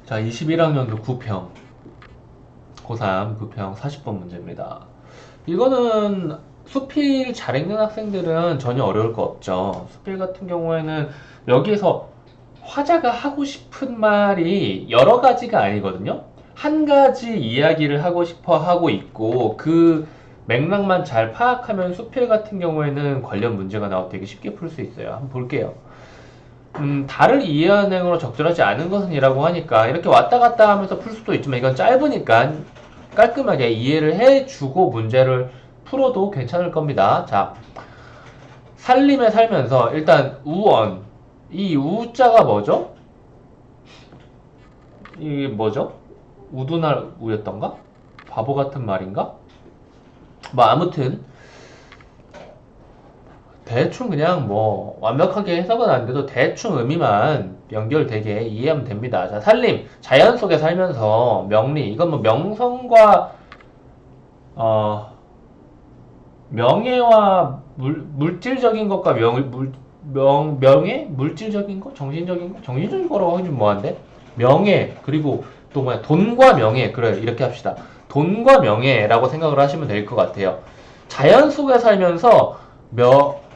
자, 21학년도 9평, 고3 9평 40번 문제입니다. 이거는 수필 잘 읽는 학생들은 전혀 어려울 거 없죠. 수필 같은 경우에는 여기에서 화자가 하고 싶은 말이 여러 가지가 아니거든요. 한 가지 이야기를 하고 싶어 하고 있고 그 맥락만 잘 파악하면 수필 같은 경우에는 관련 문제가 나와 되게 쉽게 풀 수 있어요. 한번 볼게요. 달을 이해하는 행으로 적절하지 않은 것은 이라고 하니까 이렇게 왔다 갔다 하면서 풀 수도 있지만 이건 짧으니까 깔끔하게 이해를 해주고 문제를 풀어도 괜찮을 겁니다. 자, 살림에 살면서 일단 우언, 이 우자가 뭐죠? 이게 뭐죠? 우두날 우였던가? 바보 같은 말인가? 뭐 아무튼 대충 그냥 뭐 완벽하게 해석은 안 돼도 대충 의미만 연결되게 이해하면 됩니다. 자, 살림, 자연 속에 살면서 명리, 이건 뭐 명성과 명예와 물질적인 것과 명예? 물질적인 거? 정신적인 거? 정신적인 거라고 하긴 좀 뭐한데? 명예, 그리고 또 뭐야, 돈과 명예. 그래, 이렇게 합시다. 돈과 명예라고 생각을 하시면 될 것 같아요. 자연 속에 살면서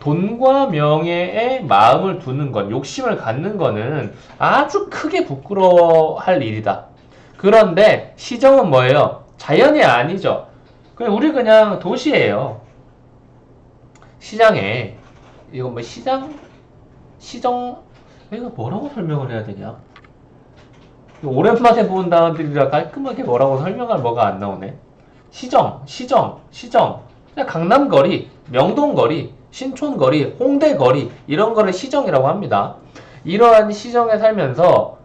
돈과 명예에 마음을 두는 것, 욕심을 갖는 거는 아주 크게 부끄러워할 일이다. 그런데 시정은 뭐예요? 자연이 아니죠. 우리 그냥 도시예요. 시장에 이거 뭐 시정 이거 뭐라고 설명을 해야 되냐? 오랜만에 본 단어들이라 깔끔하게 뭐라고 설명할 뭐가 안 나오네. 시정. 그냥 강남거리, 명동거리, 신촌거리, 홍대거리 이런 거를 시정이라고 합니다. 이러한 시정에 살면서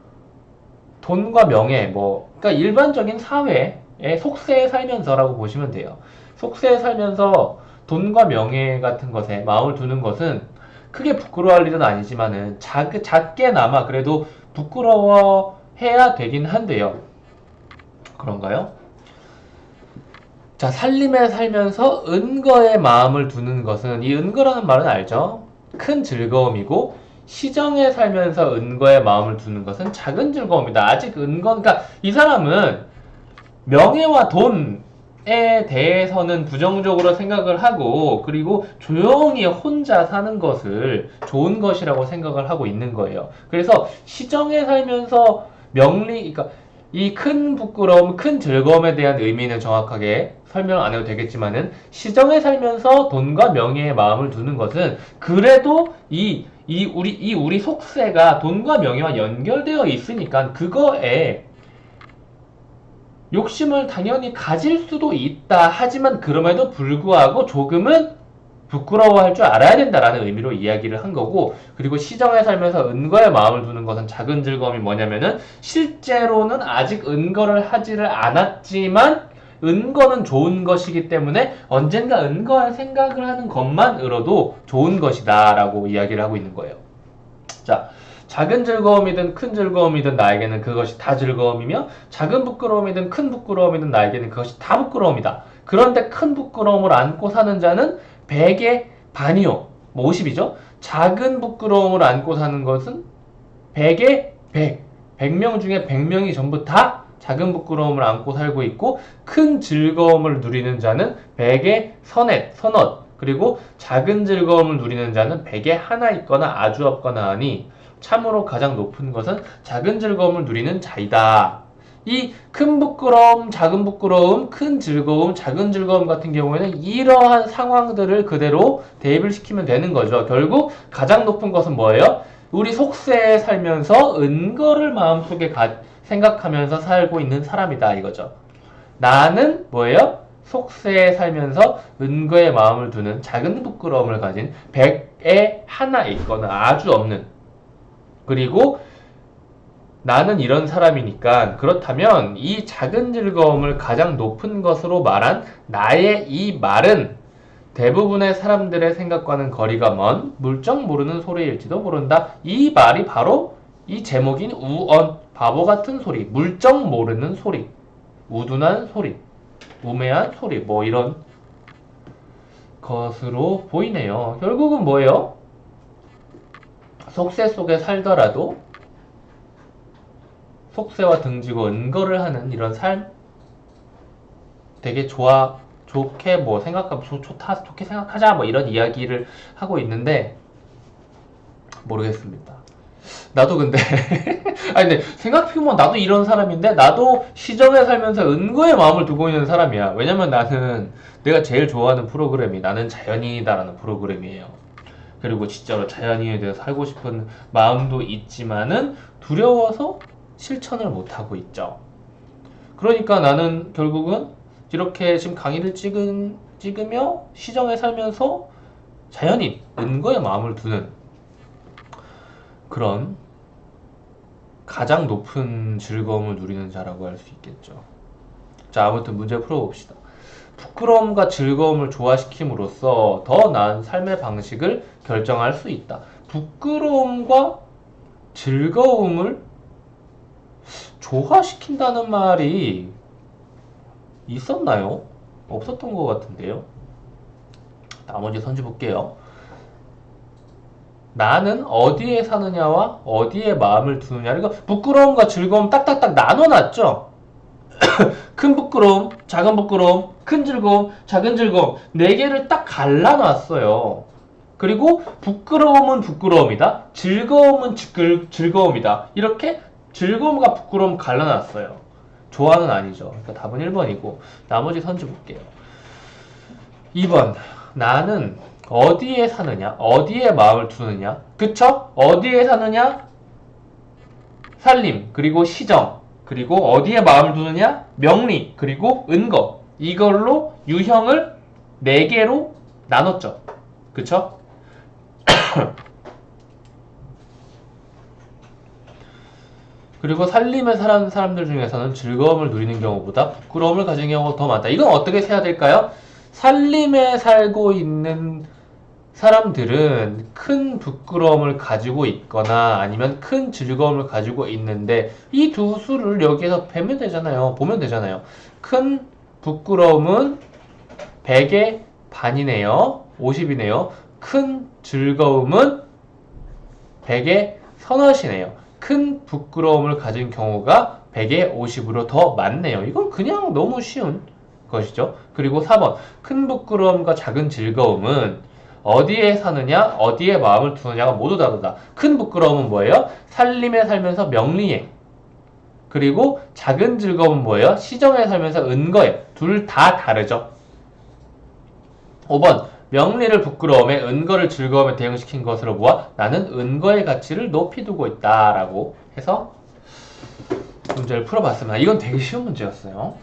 돈과 명예, 그러니까 일반적인 사회의 속세에 살면서라고 보시면 돼요. 속세에 살면서 돈과 명예 같은 것에 마음을 두는 것은 크게 부끄러워할 일은 아니지만은 작게나마 그래도 부끄러워해야 되긴 한데요. 그런가요? 자, 살림에 살면서 은거에 마음을 두는 것은 이 은거라는 말은 알죠? 큰 즐거움이고 시정에 살면서 은거에 마음을 두는 것은 작은 즐거움이다. 아직 그러니까 이 사람은 명예와 돈에 대해서는 부정적으로 생각을 하고 그리고 조용히 혼자 사는 것을 좋은 것이라고 생각을 하고 있는 거예요. 그래서 시정에 살면서 그러니까 이 큰 부끄러움, 큰 즐거움에 대한 의미는 정확하게 설명 안 해도 되겠지만은 시정에 살면서 돈과 명예에 마음을 두는 것은 그래도 우리 속세가 돈과 명예와 연결되어 있으니까 그거에 욕심을 당연히 가질 수도 있다. 하지만 그럼에도 불구하고 조금은 부끄러워할 줄 알아야 된다라는 의미로 이야기를 한 거고, 그리고 시정에 살면서 은거에 마음을 두는 것은 작은 즐거움이 뭐냐면은 실제로는 아직 은거를 하지를 않았지만 은거는 좋은 것이기 때문에 언젠가 은거할 생각을 하는 것만으로도 좋은 것이다 라고 이야기를 하고 있는 거예요. 자, 작은 즐거움이든 큰 즐거움이든 나에게는 그것이 다 즐거움이며 작은 부끄러움이든 큰 부끄러움이든 나에게는 그것이 다 부끄러움이다. 그런데 큰 부끄러움을 안고 사는 자는 100의 반이요. 50이죠. 작은 부끄러움을 안고 사는 것은 100의 100. 100명 중에 100명이 전부 다 작은 부끄러움을 안고 살고 있고 큰 즐거움을 누리는 자는 100의 서너. 그리고 작은 즐거움을 누리는 자는 100에 하나 있거나 아주 없거나 하니 참으로 가장 높은 것은 작은 즐거움을 누리는 자이다. 이 큰 부끄러움, 작은 부끄러움, 큰 즐거움, 작은 즐거움 같은 경우에는 이러한 상황들을 그대로 대입을 시키면 되는 거죠. 결국 가장 높은 것은 뭐예요? 우리 속세에 살면서 은거를 마음속에 생각하면서 살고 있는 사람이다 이거죠. 나는 뭐예요? 속세에 살면서 은거에 마음을 두는 작은 부끄러움을 가진 100에 하나 있거나 아주 없는, 그리고 나는 이런 사람이니까 그렇다면 이 작은 즐거움을 가장 높은 것으로 말한 나의 이 말은 대부분의 사람들의 생각과는 거리가 먼 물정 모르는 소리일지도 모른다. 이 말이 바로 이 제목인 우언, 바보 같은 소리, 물정 모르는 소리, 우둔한 소리, 우매한 소리, 뭐 이런 것으로 보이네요. 결국은 뭐예요? 속세 속에 살더라도 속세와 등지고 은거를 하는 이런 삶 되게 좋게 뭐 좋게 생각하자 뭐 이런 이야기를 하고 있는데 모르겠습니다. 나도 근데 아니 근데 생각해보면 나도 이런 사람인데 나도 시정에 살면서 은거에 마음을 두고 있는 사람이야. 왜냐면 나는 내가 제일 좋아하는 프로그램이 나는 자연인이다라는 프로그램이에요. 그리고 진짜로 자연인에 대해서 살고 싶은 마음도 있지만은 두려워서 실천을 못하고 있죠. 그러니까 나는 결국은 이렇게 지금 강의를 찍으며 시정에 살면서 자연인, 은거에 마음을 두는 그런 가장 높은 즐거움을 누리는 자라고 할 수 있겠죠. 자, 아무튼 문제 풀어봅시다. 부끄러움과 즐거움을 조화시킴으로써 더 나은 삶의 방식을 결정할 수 있다. 부끄러움과 즐거움을 조화시킨다는 말이 있었나요? 없었던 것 같은데요. 나머지 선지 볼게요. 나는 어디에 사느냐와 어디에 마음을 두느냐. 이거 부끄러움과 즐거움 딱딱딱 나눠놨죠? 큰 부끄러움, 작은 부끄러움, 큰 즐거움, 작은 즐거움. 네 개를 딱 갈라놨어요. 그리고 부끄러움은 부끄러움이다. 즐거움은 즐거움이다. 이렇게 즐거움과 부끄러움 갈라놨어요. 조화는 아니죠. 그러니까 답은 1번이고 나머지 선지 볼게요. 2번. 나는 어디에 사느냐? 어디에 마음을 두느냐? 그쵸? 어디에 사느냐? 살림, 그리고 시정, 그리고 어디에 마음을 두느냐? 명리, 그리고 은거. 이걸로 유형을 4개로 나눴죠. 그쵸? 그리고 살림에 사는 사람들 중에서는 즐거움을 누리는 경우보다 부끄러움을 가진 경우가 더 많다. 이건 어떻게 세야 될까요? 살림에 살고 있는 사람들은 큰 부끄러움을 가지고 있거나 아니면 큰 즐거움을 가지고 있는데 이 두 수를 여기에서 보면 되잖아요. 큰 부끄러움은 100의 반이네요. 50이네요. 큰 즐거움은 100의 서너시네요. 큰 부끄러움을 가진 경우가 100의 50으로 더 많네요. 이건 그냥 너무 쉬운 것이죠. 그리고 4번. 큰 부끄러움과 작은 즐거움은 어디에 사느냐, 어디에 마음을 두느냐가 모두 다르다. 큰 부끄러움은 뭐예요? 살림에 살면서 명리에. 그리고 작은 즐거움은 뭐예요? 시정에 살면서 은거에. 둘 다 다르죠. 5번. 명리를 부끄러움에, 은거를 즐거움에 대응시킨 것으로 보아 나는 은거의 가치를 높이 두고 있다. 라고 해서 문제를 풀어봤습니다. 이건 되게 쉬운 문제였어요.